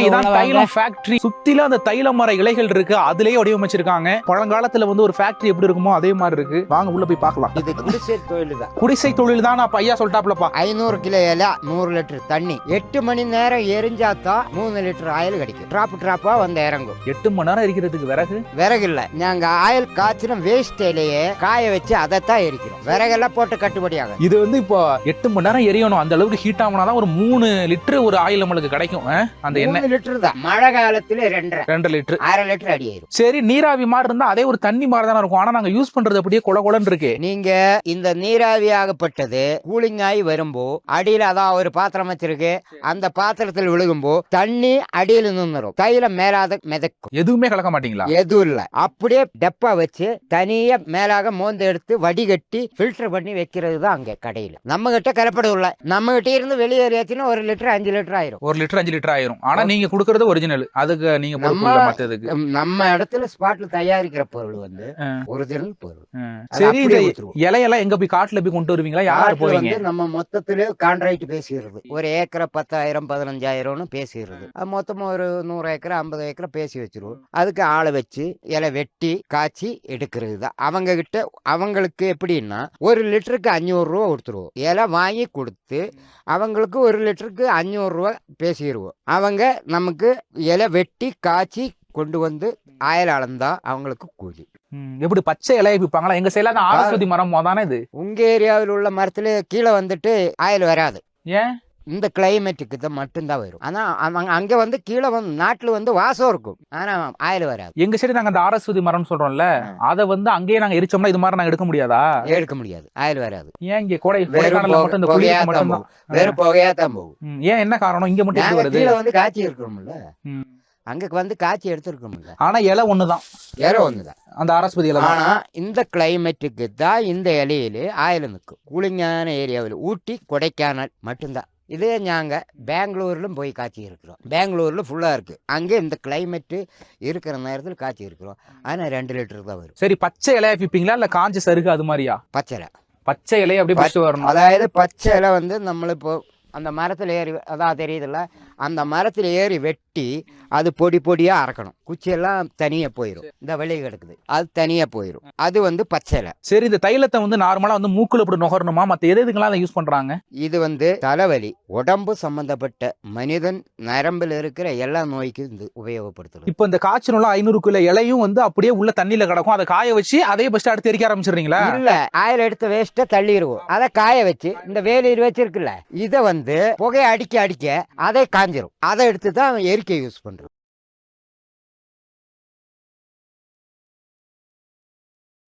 இதான் தைலம் ஃபேக்டரி. சுத்தில அந்த தைல மர இலைகள் இருக்கு, அதுலயே வடிவமைச்சிருக்காங்க. பழங்காலத்துல வந்து ஒரு ஃபேக்டரி எப்படி இருக்குமோ அதே மாதிரி இருக்கு. வாங்க உள்ள போய் பார்க்கலாம். இது குடிசை தொழில் தான். குடிசை தொழில் தான். அப்ப ஐயா சொல்லிட்டாப்லப்பா. 500 கிலோ இலை 100 லிட்டர் தண்ணி 8 மணி நேரம் எரிஞ்சாதான் 3 லிட்டர் ஆயில் கிடைக்கும். டிராப்பா வந்து இறங்கும். 8 மணி நேரம் எரிக்கிறதுக்கு விறகு இல்ல, நாங்க ஆயில் காய்ச்சின வேஸ்ட் இலையே காய வச்சு அதைத்தான் எரிக்கிறோம். விறகெல்லாம் போட்டு கட்டுப்படியாக. இது வந்து இப்போ 8 மணி நேரம் எரியணும். அந்த அளவுக்கு ஹீட் ஆகுனாதான் ஒரு 3 லிட்டர் ஒரு ஆயில் நம்மளுக்கு கிடைக்கும். அந்த எண்ணெய் லிட்டர் தான். மழை காலத்துல 2 லிட்டர் 1/2 லிட்டர் அடி ஆயிரும். சரி, நீராவி மாதிரி இருந்தா அதே ஒரு தண்ணி மாதிரி தானே இருக்கும். ஆனா நாங்க யூஸ் பண்றது அப்படியே கொலன்னு இருக்கு. நீங்க இந்த நீராவி ஆகப்பட்டது கூலிங் ஆகி வரும்போ அடியில அதான் ஒரு பாத்திரம் வச்சிருக்கு, அந்த பாத்திரத்தில் விழுகும்போ தண்ணி அடியில நின்றுரும், தைலம் மேலாத மிதக்கும். எதுவுமே கலக்க மாட்டீங்களா? எதுவும் இல்ல, அப்படியே டப்பா வச்சு தனியா மேலாக மோந்து எடுத்து வடிகட்டி ஃபில்டர் பண்ணி வைக்கிறது தான் அங்க கடையில. நம்ம கிட்ட கலப்படம் இல்ல. நம்ம கிட்ட இருந்து வெளியேறியாச்சுன்னா 1 லிட்டர் 5 லிட்டர் ஆயிரும். 1 லிட்டர் 5 லிட்டர் ஆயிரும். ஆனா நீங்க கொடுக்கறது ஒரிஜினல். அதுக்கு நீங்க நம்ம இடத்துல ஸ்பாட்ல தயாரிக்கிற பொருள் வந்து ஒரிஜினல் பொருள். சரி, இலையெல்லாம் எங்க போய் காட்டுல போய் கொண்டு வருவீங்களா? யாரு போவீங்க? நம்ம மொத்தத்துல கான்ட்ராக்ட் பேசிடுறது. ஒரு ஏக்கரை 10,000 15,000 பேசிடுறது. மொத்தமா ஒரு 100 ஏக்கர் 50 ஏக்கர் பேசி வச்சிருவோம். அதுக்கு ஆளை வச்சு இலை வெட்டி காய்ச்சி எடுக்கிறது தான் அவங்க கிட்ட. அவங்களுக்கு எப்படின்னா 1 லிட்டருக்கு 500 ரூபா கொடுத்துருவோம். இலை வாங்கி கொடுத்து அவங்களுக்கு 1 லிட்டருக்கு 500 ரூபா பேசிடுவோம். அவங்க நமக்கு இலை வெட்டி காய்ச்சி கொண்டு வந்து ஆயில் அளந்தா அவங்களுக்கு கூலி. எப்படி பச்சை இலையை விற்பாங்களா? எங்க சைடுல தான் ஆரஸ்வதி மரம் தானே இது. உங்க ஏரியாவில் உள்ள மரத்துல கீழே வந்துட்டு ஆயில் வராது. ஏன்? இந்த கிளைமேட்டுக்கு தான் மட்டும்தான் வரும். ஆனா அங்க வந்து கீழே வந்து நாட்டுல வந்து வாசம் இருக்கும், ஆனா ஆயில் வராது. எங்க சைடு நாங்க அந்த ஆரஸ்வதி மரம் சொல்றோம்ல, அதை வந்து அங்கேயே நாங்க எரிச்சோம்னா இது மாதிரி நாங்க எடுக்க முடியாதா? எடுக்க முடியாது, ஆயில் வராது. ஏன் இங்க மட்டும் வெறும் புகையா தான் போகும். ஏன், என்ன காரணம்? இங்க மட்டும் வருது. கீழே வந்து காய்ச்சி இருக்கணும்ல, அங்க வந்து காய்ச்சி எடுத்துருக்கோம்ல. ஆனா இலை ஒண்ணுதான். இலை ஒண்ணுதான் அந்த அரஸ்பதி இலை. ஆனா இந்த கிளைமேட்டுக்கு தான் இந்த இலையில ஆயில் நிற்கும். கூலிங்கான ஏரியாவில் ஊட்டி கொடைக்கானல் மட்டும்தான். இதே நாங்க பெங்களூர்லும் போய் காய்ச்சி இருக்கிறோம். பெங்களூர்ல ஃபுல்லா இருக்கு. அங்கே இந்த கிளைமேட் இருக்கிற நேரத்தில் காய்ச்சி இருக்கிறோம். ஆனா 2 லிட்டர் தான் வரும். சரி, பச்சை இலையா விப்பீங்களா இல்ல காஞ்ச சருகு அது மாதிரியா? பச்சை இலையை அப்படி பறிச்சு வரணும். அதாவது பச்சை இலை வந்து நம்மள இப்போ அந்த மரத்தில் ஏறி, அதான் தெரியுதுல்ல, அந்த மரத்தில் ஏறி வெட்டி அது பொடி பொடியாக அரைக்கணும். குச்சியெல்லாம் தனியாக போயிடும். இந்த வெளியே கிடக்குது அது தனியாக போயிடும். அது வந்து பச்சை இலை. சரி, இந்த தைலத்தை வந்து நார்மலாக வந்து மூக்குல இப்படி நுகரணுமா? மற்ற எதுக்கெல்லாம் யூஸ் பண்ணுறாங்க? இது வந்து தலைவலி, உடம்பு சம்பந்தப்பட்ட மனிதன் நரம்பில் இருக்கிற எல்லா நோய்க்கும் இது உபயோகப்படுத்தணும். இப்போ இந்த காய்ச்சல் 500 கிலோ இலையும் வந்து அப்படியே உள்ள தண்ணியில கிடக்கும். அதை காய வச்சு அதே பஸ்ட் அடுத்து எரிக்க ஆரம்பிச்சிடுறீங்களா? இல்ல, ஆயில் எடுத்து வேஸ்ட்டை தள்ளிடுவோம். அதை காய வச்சு இந்த வேலையில் வச்சிருக்குல்ல, இதை வந்து புகையை அடிக்க அதை காஞ்சிரும். அதை எடுத்து தான் எரிக்க யூஸ் பண்றோம்.